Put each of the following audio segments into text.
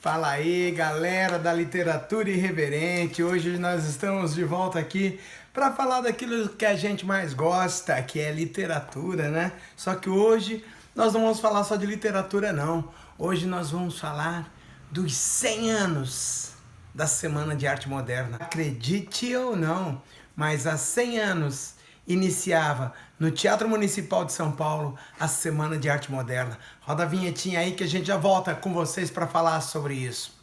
Fala aí, galera da literatura irreverente. Hoje nós estamos de volta aqui para falar daquilo que a gente mais gosta, que é literatura, né? Só que hoje nós não vamos falar só de literatura, não. Hoje nós vamos falar dos 100 anos da Semana de Arte Moderna. Acredite ou não, mas há 100 anos iniciava no Teatro Municipal de São Paulo a Semana de Arte Moderna. Roda a vinhetinha aí que a gente já volta com vocês para falar sobre isso.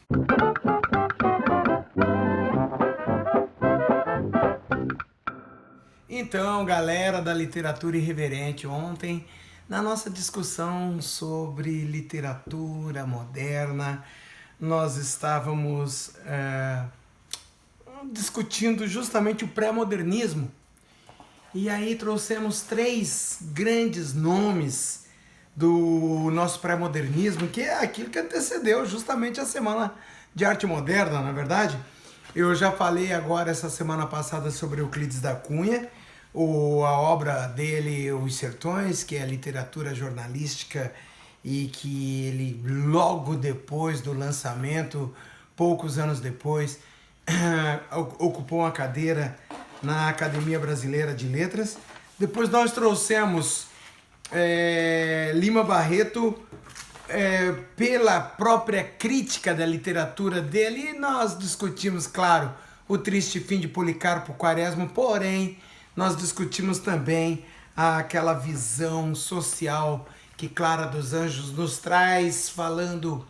Então, galera da literatura irreverente, ontem na nossa discussão sobre literatura moderna, nós estávamos discutindo justamente o pré-modernismo. E aí trouxemos 3 grandes nomes do nosso pré-modernismo, que é aquilo que antecedeu justamente a Semana de Arte Moderna, na verdade. Eu já falei agora essa semana passada sobre Euclides da Cunha, a obra dele, Os Sertões, que é literatura jornalística e que ele logo depois do lançamento, poucos anos depois, ocupou uma cadeira na Academia Brasileira de Letras. Depois nós trouxemos Lima Barreto pela própria crítica da literatura dele, e nós discutimos, claro, o triste fim de Policarpo Quaresma, porém nós discutimos também aquela visão social que Clara dos Anjos nos traz, falando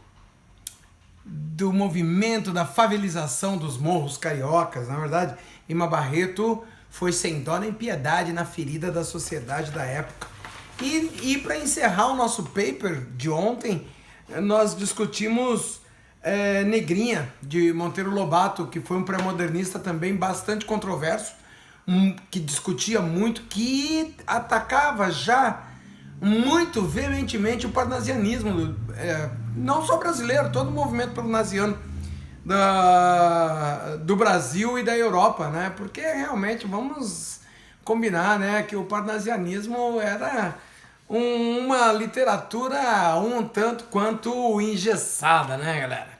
do movimento da favelização dos morros cariocas. Na verdade, Lima Barreto foi sem dó nem piedade na ferida da sociedade da época. E para encerrar o nosso paper de ontem, nós discutimos Negrinha, de Monteiro Lobato, que foi um pré-modernista também bastante controverso, que discutia muito, que atacava já muito veementemente o parnasianismo, não só brasileiro, todo o movimento parnasiano do Brasil e da Europa, né? Porque realmente vamos combinar, né, que o parnasianismo era uma literatura um tanto quanto engessada, né, galera?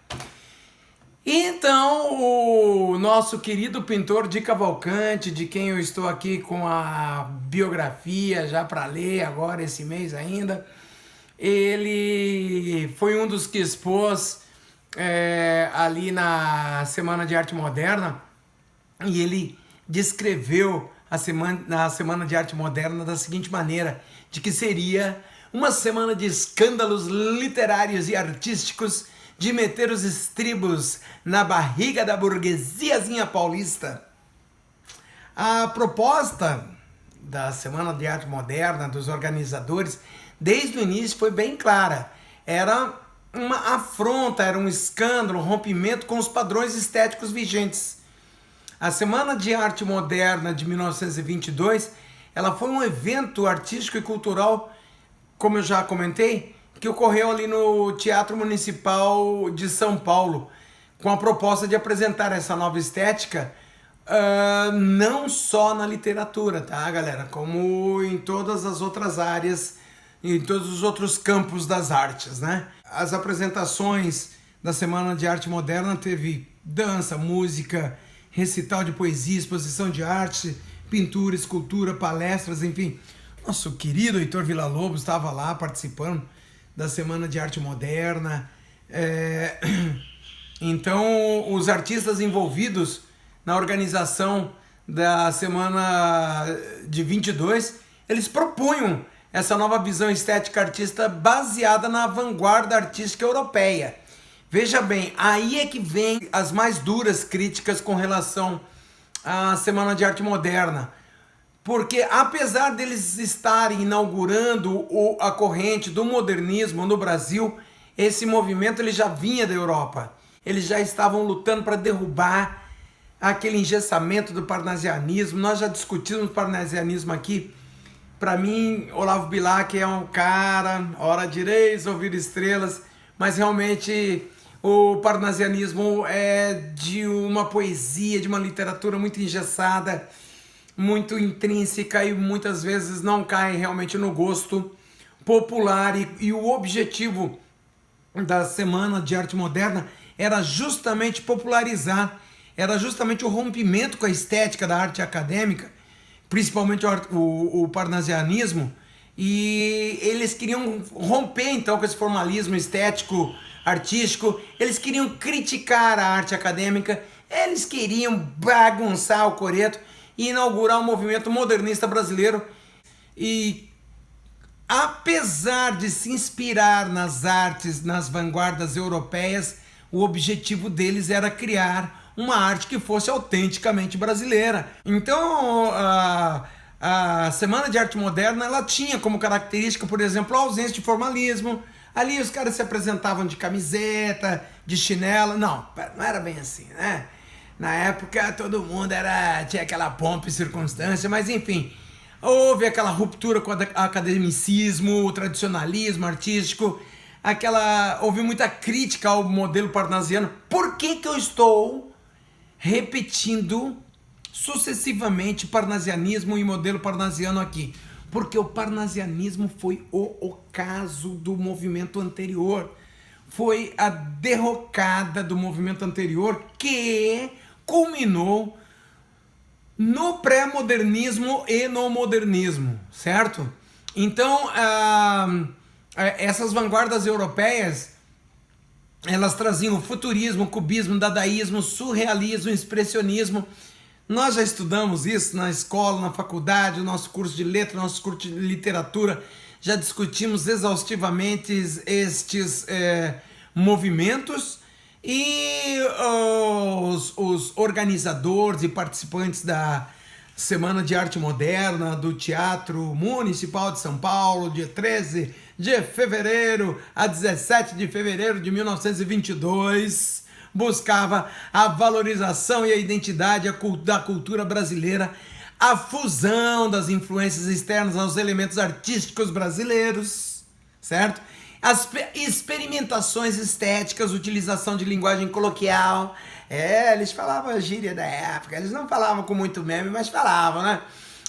Então, o nosso querido pintor Di Cavalcanti, de quem eu estou aqui com a biografia já para ler agora esse mês ainda, ele foi um dos que expôs ali na Semana de Arte Moderna, e ele descreveu a Semana de Arte Moderna da seguinte maneira, de que seria uma semana de escândalos literários e artísticos, de meter os estribos na barriga da burguesiazinha paulista. A proposta da Semana de Arte Moderna, dos organizadores, desde o início foi bem clara. Era uma afronta, era um escândalo, um rompimento com os padrões estéticos vigentes. A Semana de Arte Moderna de 1922, ela foi um evento artístico e cultural, como eu já comentei, que ocorreu ali no Teatro Municipal de São Paulo, com a proposta de apresentar essa nova estética, não só na literatura, tá, galera? Como em todas as outras áreas, em todos os outros campos das artes, né? As apresentações da Semana de Arte Moderna teve dança, música, recital de poesia, exposição de arte, pintura, escultura, palestras, enfim. Nosso querido Heitor Villa-Lobos estava lá participando da Semana de Arte Moderna. Então, os artistas envolvidos na organização da Semana de 22, eles propunham essa nova visão estética artista baseada na vanguarda artística europeia. Veja bem, aí é que vem as mais duras críticas com relação à Semana de Arte Moderna. Porque apesar deles estarem inaugurando a corrente do modernismo no Brasil, esse movimento ele já vinha da Europa. Eles já estavam lutando para derrubar aquele engessamento do parnasianismo. Nós já discutimos o parnasianismo aqui. Para mim, Olavo Bilac é um cara, ora direis, ouvir estrelas, mas realmente o parnasianismo é de uma poesia, de uma literatura muito engessada, muito intrínseca, e muitas vezes não cai realmente no gosto popular. E o objetivo da Semana de Arte Moderna era justamente popularizar, era justamente o rompimento com a estética da arte acadêmica, principalmente o parnasianismo, e eles queriam romper então com esse formalismo estético, artístico, eles queriam criticar a arte acadêmica, eles queriam bagunçar o coreto e inaugurar um movimento modernista brasileiro. E apesar de se inspirar nas artes, nas vanguardas europeias, o objetivo deles era criar uma arte que fosse autenticamente brasileira. Então, a Semana de Arte Moderna, ela tinha como característica, por exemplo, a ausência de formalismo. Ali os caras se apresentavam de camiseta, de chinelo. Não era bem assim, né? Na época todo mundo tinha aquela pompa e circunstância, mas enfim, houve aquela ruptura com o academicismo, o tradicionalismo artístico, houve muita crítica ao modelo parnasiano. Por que eu estou repetindo sucessivamente parnasianismo e modelo parnasiano aqui? Porque o parnasianismo foi o ocaso do movimento anterior, foi a derrocada do movimento anterior que culminou no pré-modernismo e no modernismo, certo? Então, essas vanguardas europeias, elas traziam o futurismo, o cubismo, o dadaísmo, surrealismo, o expressionismo. Nós já estudamos isso na escola, na faculdade, no nosso curso de letra, no nosso curso de literatura, já discutimos exaustivamente estes movimentos, e os organizadores e participantes da Semana de Arte Moderna do Teatro Municipal de São Paulo, dia 13 de fevereiro a 17 de fevereiro de 1922, buscava a valorização e a identidade da cultura brasileira, a fusão das influências externas aos elementos artísticos brasileiros, certo? As experimentações estéticas, utilização de linguagem coloquial. Eles falavam a gíria da época, eles não falavam com muito meme, mas falavam, né?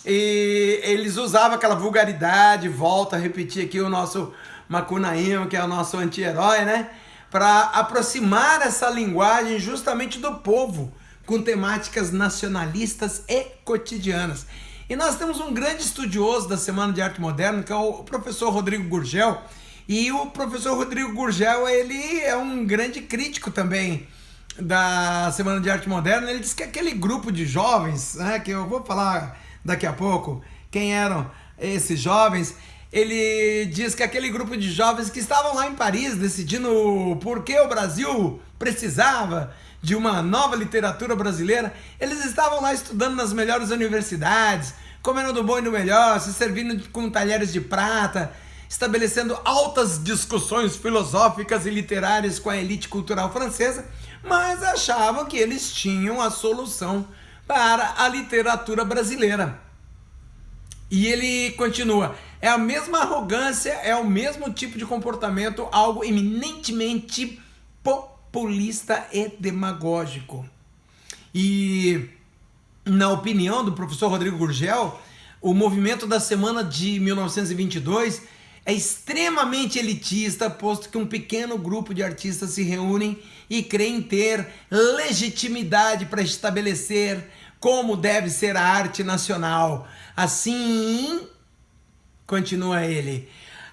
E eles usavam aquela vulgaridade, volta a repetir aqui o nosso Macunaíma, que é o nosso anti-herói, né? Para aproximar essa linguagem justamente do povo, com temáticas nacionalistas e cotidianas. E nós temos um grande estudioso da Semana de Arte Moderna, que é o professor Rodrigo Gurgel. E o professor Rodrigo Gurgel, ele é um grande crítico também da Semana de Arte Moderna. Ele diz que aquele grupo de jovens, né, que eu vou falar daqui a pouco, quem eram esses jovens, ele diz que aquele grupo de jovens que estavam lá em Paris decidindo por que o Brasil precisava de uma nova literatura brasileira, eles estavam lá estudando nas melhores universidades, comendo do bom e do melhor, se servindo com talheres de prata, estabelecendo altas discussões filosóficas e literárias com a elite cultural francesa, mas achavam que eles tinham a solução para a literatura brasileira. E ele continua, é a mesma arrogância, é o mesmo tipo de comportamento, algo eminentemente populista e demagógico. E, na opinião do professor Rodrigo Gurgel, o movimento da Semana de 1922 é extremamente elitista, posto que um pequeno grupo de artistas se reúnem e creem ter legitimidade para estabelecer como deve ser a arte nacional. Assim, continua ele,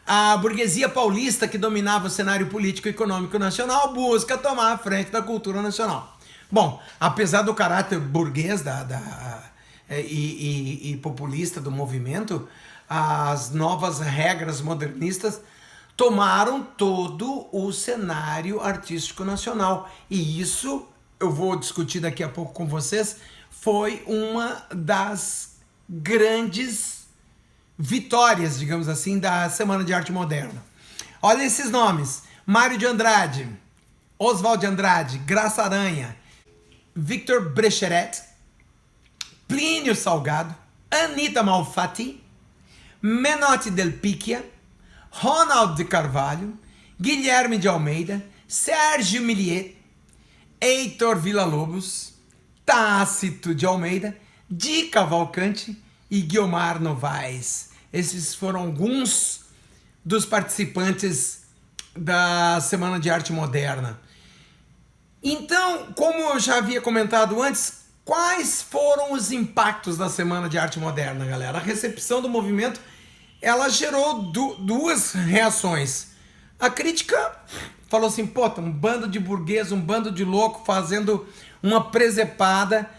a burguesia paulista que dominava o cenário político e econômico nacional busca tomar a frente da cultura nacional. Bom, apesar do caráter burguês e populista do movimento, as novas regras modernistas tomaram todo o cenário artístico nacional. E isso, eu vou discutir daqui a pouco com vocês, foi uma das grandes vitórias, digamos assim, da Semana de Arte Moderna. Olha esses nomes: Mário de Andrade, Oswald de Andrade, Graça Aranha, Victor Brecheret, Plínio Salgado, Anita Malfatti, Menotti del Picchia, Ronald de Carvalho, Guilherme de Almeida, Sérgio Milliet, Heitor Villa-Lobos, Tácito de Almeida, Di Cavalcanti e Guiomar Novaes. Esses foram alguns dos participantes da Semana de Arte Moderna. Então, como eu já havia comentado antes, quais foram os impactos da Semana de Arte Moderna, galera? A recepção do movimento, ela gerou duas reações. A crítica falou assim, pô, tá um bando de burguês, um bando de louco fazendo uma presepada.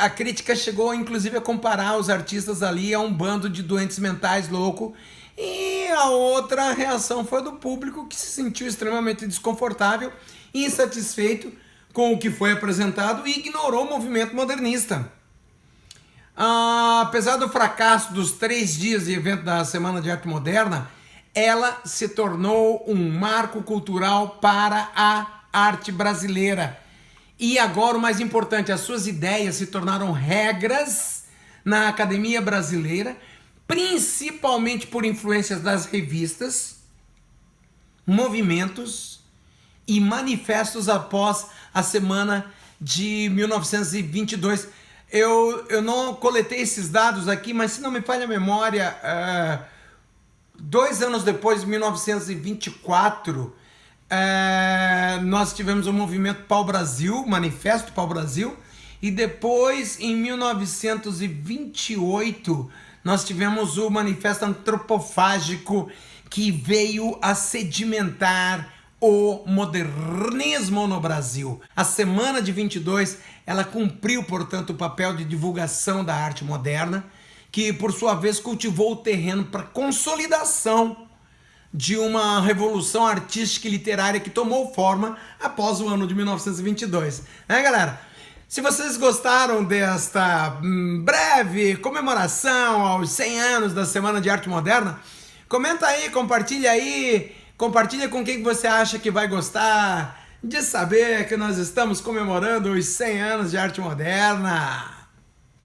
A crítica chegou inclusive a comparar os artistas ali a um bando de doentes mentais louco. E a outra reação foi do público, que se sentiu extremamente desconfortável e insatisfeito com o que foi apresentado e ignorou o movimento modernista. Apesar do fracasso dos 3 dias de evento da Semana de Arte Moderna, ela se tornou um marco cultural para a arte brasileira. E agora o mais importante, as suas ideias se tornaram regras na academia brasileira, principalmente por influências das revistas, movimentos e manifestos após a Semana de 1922. Eu não coletei esses dados aqui, mas se não me falha a memória, 2 anos depois, em 1924, nós tivemos o movimento Pau-Brasil, Manifesto Pau-Brasil, e depois, em 1928, nós tivemos o Manifesto Antropofágico, que veio a sedimentar o modernismo no Brasil. A Semana de 22, ela cumpriu, portanto, o papel de divulgação da arte moderna, que, por sua vez, cultivou o terreno para consolidação de uma revolução artística e literária que tomou forma após o ano de 1922. Galera? Se vocês gostaram desta breve comemoração aos 100 anos da Semana de Arte Moderna, comenta aí, compartilha com quem você acha que vai gostar de saber que nós estamos comemorando os 100 anos de arte moderna.